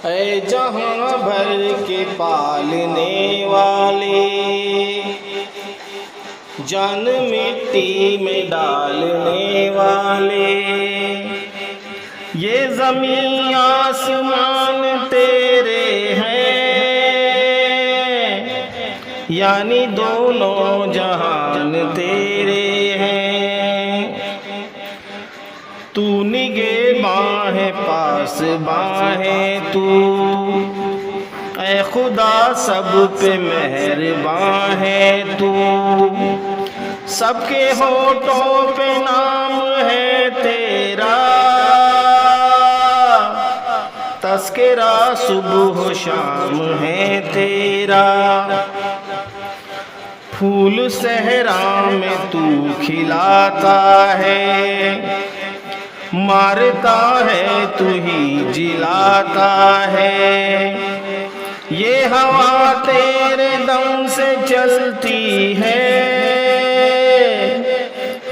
ऐ जहां भर के पालने वाले, जान मिट्टी में डालने वाले, ये ज़मीं आसमान तेरे हैं, यानी दोनों जहान तेरे हैं। तू निगहबान है पास बाहें तू, ऐ खुदा सब पे मेहरबान है तू। सबके होठों पे नाम है तेरा, तस्करा सुबह शाम है तेरा। फूल सहरा में तू खिलाता है, मारता है तू ही जिलाता है। ये हवा तेरे दम से चलती है,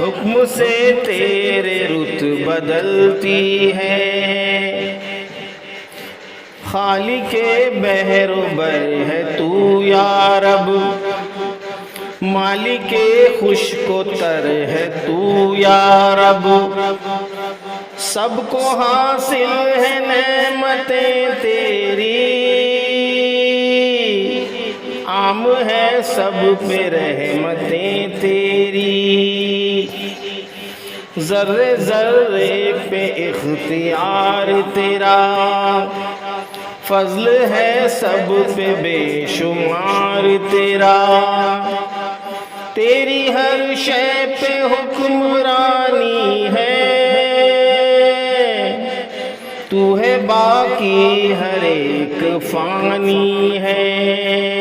हुक्म से तेरे रुत बदलती है। खालिके बहरो बर है तू या रब, मालिके खुशको तर है तू या रब। सबको हासिल है नेमतें तेरी, आम है सब पे रहमतें तेरी। जर्रे जर्रे पे इख्तियार तेरा, फजल है सब पे बेशुमार तेरा। तेरी हर शय पे हुक्मरानी है, तू है बाकी हर एक फानी है।